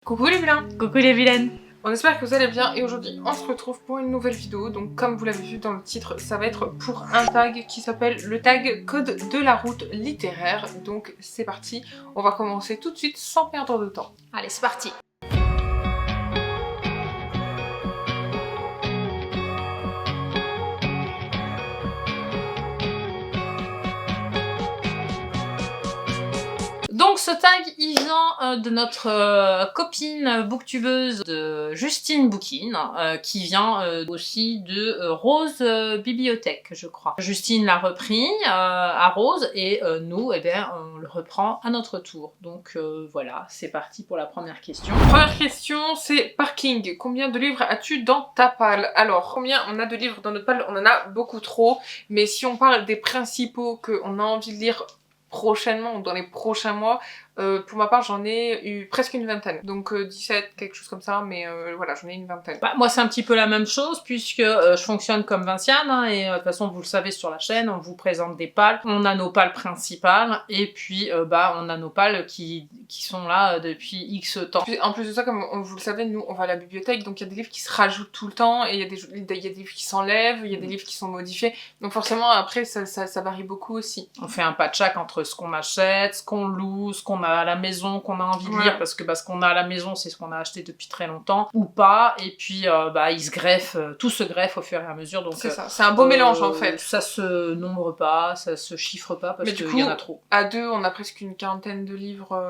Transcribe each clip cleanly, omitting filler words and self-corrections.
Coucou les vilains! Coucou les vilaines! On espère que vous allez bien et aujourd'hui on se retrouve pour une nouvelle vidéo. Donc comme vous l'avez vu dans le titre, ça va être pour un tag qui s'appelle le tag code de la route littéraire. Donc c'est parti, on va commencer tout de suite sans perdre de temps. Allez, c'est parti! Donc ce tag, il vient de notre copine booktubeuse de Justine Bookin, qui vient aussi de Rose Bibliothèque, je crois. Justine l'a repris à Rose et nous, eh bien, on le reprend à notre tour. Donc voilà, c'est parti pour la première question. Première question, c'est parking. Combien de livres as-tu dans ta palle? Alors, combien on a de livres dans notre palle? On en a beaucoup trop, mais si on parle des principaux qu'on a envie de lire prochainement ou dans les prochains mois, pour ma part j'en ai eu presque une vingtaine, donc 17, quelque chose comme ça, mais voilà, j'en ai une vingtaine. Bah, moi c'est un petit peu la même chose puisque je fonctionne comme Vinciane, hein, et de toute façon vous le savez sur la chaîne, on vous présente des pales, on a nos pales principales et puis bah on a nos pales qui sont là depuis X temps. Puis, en plus de ça, comme vous le savez, nous on va à la bibliothèque, donc il y a des livres qui se rajoutent tout le temps et il y a des livres qui s'enlèvent, il y a des livres qui sont modifiés, donc forcément après ça varie beaucoup aussi. On fait un patchwork entre ce qu'on achète, ce qu'on loue, ce qu'on a à la maison, qu'on a envie de lire, parce que ce qu'on a à la maison, c'est ce qu'on a acheté depuis très longtemps, ou pas, et puis bah, il se greffe, tout se greffe au fur et à mesure, donc c'est ça, c'est un beau mélange en fait. Ça se nombre pas, ça se chiffre pas, parce qu'il y en a trop. À deux, on a presque une quarantaine de livres...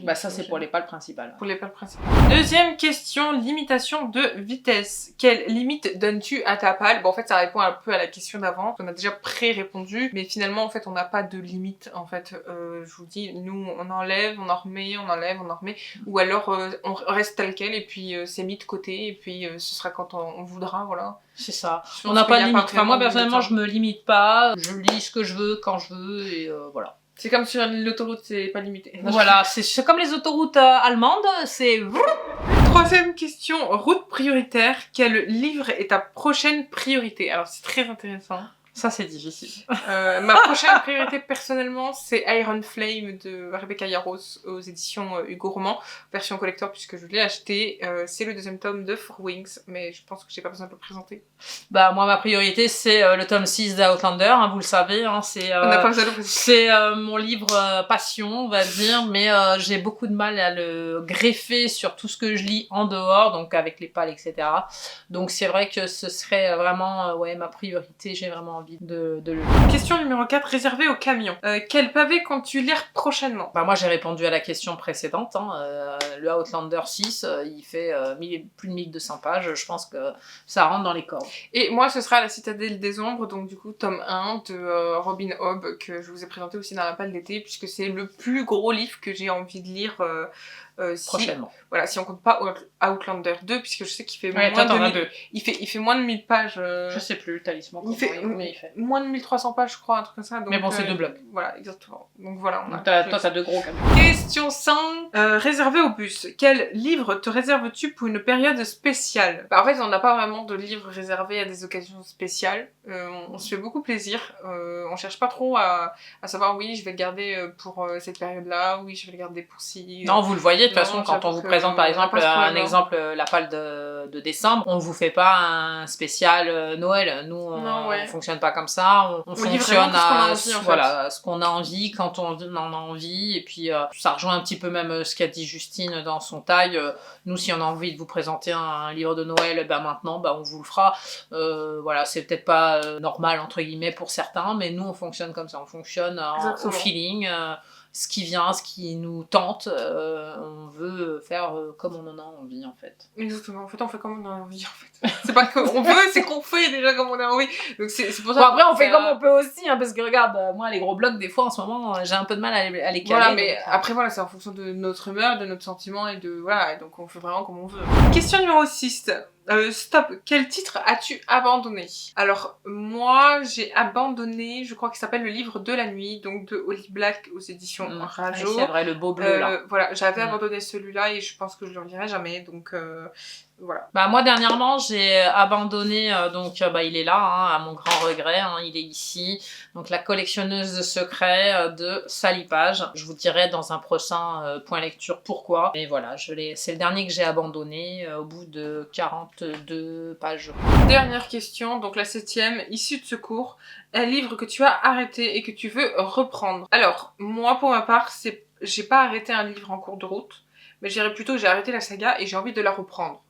Bah ça c'est pour les pales principales. Pour les pales principales. Deuxième question, limitation de vitesse. Quelle limite donnes-tu à ta palle? Bon en fait ça répond un peu à la question d'avant, on a déjà pré-répondu, mais finalement en fait on n'a pas de limite en fait. Je vous dis, nous on enlève, on en remet, on enlève, on en remet, ou alors on reste tel quel et puis c'est mis de côté et puis ce sera quand on voudra, voilà. C'est ça, on n'a pas de limite. Enfin moi personnellement je me limite pas, je lis ce que je veux quand je veux et voilà. C'est comme sur l'autoroute, c'est pas limité. Voilà, c'est comme les autoroutes allemandes, c'est... Troisième question, route prioritaire. Quel livre est ta prochaine priorité? Alors c'est très intéressant. Ça c'est difficile. Ma prochaine priorité personnellement c'est Iron Flame de Rebecca Yarros aux éditions Hugo Roman, version collector puisque je l'ai acheté. C'est le deuxième tome de Four Wings, mais je pense que j'ai pas besoin de le présenter. Bah moi ma priorité c'est le tome 6 d'Outlander, hein, vous le savez, hein, c'est mon livre passion on va dire, mais j'ai beaucoup de mal à le greffer sur tout ce que je lis en dehors, donc avec les pales etc. Donc c'est vrai que ce serait vraiment ouais, ma priorité, j'ai vraiment envie de le lire. Question numéro 4, réservée au camion. Quel pavé comptes-tu lire prochainement? Bah moi j'ai répondu à la question précédente, hein, le Outlander 6, il fait plus de 1200 pages, je pense que ça rentre dans les cordes. Et moi ce sera La Citadelle des Ombres, donc du coup tome 1 de Robin Hobb, que je vous ai présenté aussi dans la palle d'été, puisque c'est le plus gros livre que j'ai envie de lire prochainement. Voilà, si on compte pas Outlander 2, puisque je sais qu'il fait il fait moins de 1000 pages. Je sais plus, le talisman. Il fait moins de 1300 pages, je crois, un truc comme ça. Donc, mais bon, c'est 2 blocs. Voilà, exactement. Donc voilà. Donc toi, t'as 2 gros camions. Question 5. Réservé au bus. Quel livre te réserves-tu pour une période spéciale? Bah, en fait, on n'a pas vraiment de livres réservés à des occasions spéciales. On se fait beaucoup plaisir. On cherche pas trop à savoir, oui, je vais le garder pour cette période-là, oui, je vais le garder pour ci. Non, vous le voyez, de toute façon, quand on vous présente par exemple la palle de décembre, on vous fait pas un spécial Noël. Nous, on fonctionne pas comme ça. On fonctionne à ce qu'on a envie, quand on en a envie. Et puis, ça rejoint un petit peu même ce qu'a dit Justine dans son tag. Nous, si on a envie de vous présenter un livre de Noël, ben maintenant, on vous le fera. Voilà, c'est peut-être pas normal, entre guillemets, pour certains, mais nous, on fonctionne comme ça. On fonctionne au feeling. Ce qui vient, ce qui nous tente, on veut faire comme on en a envie en fait. Exactement, en fait on fait comme on a envie en fait. C'est pas qu'on veut, c'est qu'on fait déjà comme on a envie. Donc c'est pour ça. Bon, après on fait comme on peut aussi, hein, parce que regarde, moi les gros blocs des fois en ce moment j'ai un peu de mal à les caler. Voilà, mais après voilà, c'est en fonction de notre humeur, de notre sentiment et de voilà, donc on fait vraiment comme on veut. Question numéro 6. Stop, quel titre as-tu abandonné? Alors, moi, j'ai abandonné, je crois qu'il s'appelle Le Livre de la Nuit, donc de Holly Black aux éditions Rajo. C'est vrai, le beau bleu là. Voilà, j'avais abandonné celui-là et je pense que je le relirai jamais, donc voilà. Bah moi dernièrement j'ai abandonné, donc il est là, hein, à mon grand regret, hein, il est ici. Donc la collectionneuse de secrets de Sally Page. Je vous dirai dans un prochain point lecture pourquoi. Et voilà, c'est le dernier que j'ai abandonné au bout de 42 pages. Dernière question, donc la 7e, issue de secours. Un livre que tu as arrêté et que tu veux reprendre. Alors, moi pour ma part, j'ai pas arrêté un livre en cours de route, mais je dirais plutôt j'ai arrêté la saga et j'ai envie de la reprendre.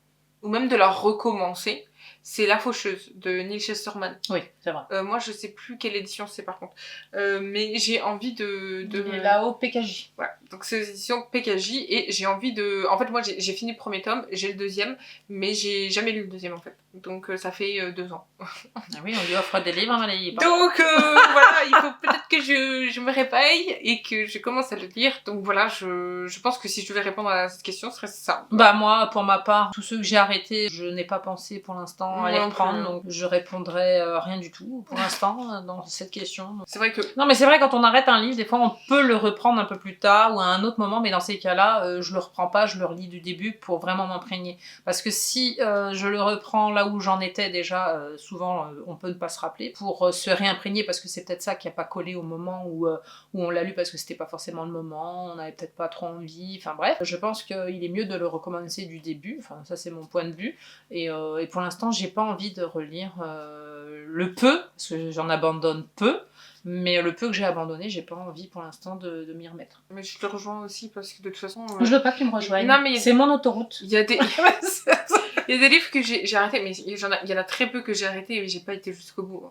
Ou même de la recommencer. C'est La Faucheuse de Neil Chesterman. Oui, c'est vrai. Moi, je sais plus quelle édition c'est par contre. Mais j'ai envie de... Il est là-haut, PKJ. Voilà, donc c'est aux éditions PKJ et j'ai envie de... En fait, moi, j'ai fini le premier tome, j'ai le deuxième, mais j'ai jamais lu le deuxième en fait. Donc ça fait 2 ans. Ah oui, on lui offre des livres, mais elle donc voilà, il faut peut-être que je me réveille et que je commence à le lire. Donc voilà, je pense que si je devais répondre à cette question, ce serait ça. Bah moi, pour ma part, tous ceux que j'ai arrêtés, je n'ai pas pensé pour l'instant à les reprendre, donc je répondrai rien du tout pour l'instant dans cette question. C'est vrai que... Non mais c'est vrai, quand on arrête un livre, des fois on peut le reprendre un peu plus tard ou à un autre moment, mais dans ces cas-là, je le reprends pas, je le relis du début pour vraiment m'imprégner. Parce que si je le reprends là où j'en étais déjà, souvent on peut ne pas se rappeler, pour se réimprégner, parce que c'est peut-être ça qui a pas collé au moment où on l'a lu, parce que c'était pas forcément le moment, on avait peut-être pas trop envie, enfin bref. Je pense qu'il est mieux de le recommencer du début, enfin ça c'est mon point de vue, et pour l'instant j'ai pas envie de relire le peu, parce que j'en abandonne peu, mais le peu que j'ai abandonné, j'ai pas envie pour l'instant de m'y remettre. Mais je te rejoins aussi parce que de toute façon... Je veux pas que tu me rejoignes. Non, mais c'est mon autoroute. Il y a des... il y a des livres que j'ai arrêtés, mais il y en a très peu que j'ai arrêtés et j'ai pas été jusqu'au bout.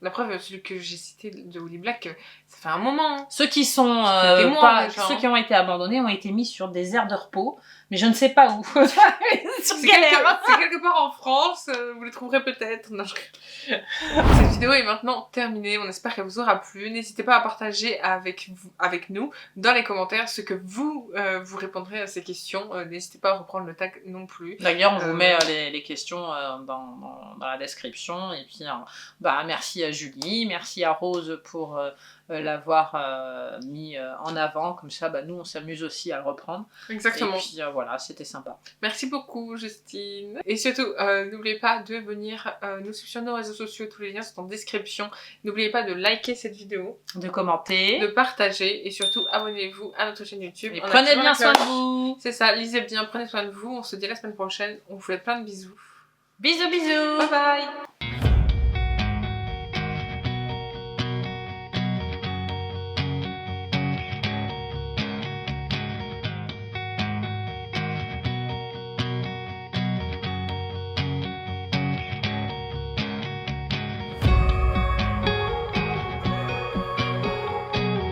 La preuve, celui que j'ai cité de Holly Black, ça fait un moment. Ceux qui sont ceux qui ont été abandonnés ont été mis sur des aires de repos, mais je ne sais pas où. C'est quelque part en France, vous les trouverez peut-être. Non, Cette vidéo est maintenant terminée, on espère qu'elle vous aura plu. N'hésitez pas à partager avec nous dans les commentaires ce que vous répondrez à ces questions. N'hésitez pas à reprendre le tag non plus. D'ailleurs, on vous met les questions dans la description. Et puis, merci à Julie, merci à Rose pour l'avoir mis en avant. Comme ça, nous, on s'amuse aussi à le reprendre. Exactement. Et puis, voilà, c'était sympa. Merci beaucoup, Justine. Et surtout, n'oubliez pas de venir nous suivre sur nos réseaux sociaux. Tous les liens sont en description. N'oubliez pas de liker cette vidéo. De commenter. De partager. Et surtout, abonnez-vous à notre chaîne YouTube. Et prenez bien soin de vous. C'est ça, lisez bien, prenez soin de vous. On se dit à la semaine prochaine. On vous fait plein de bisous. Bisous, bisous. Bye bye.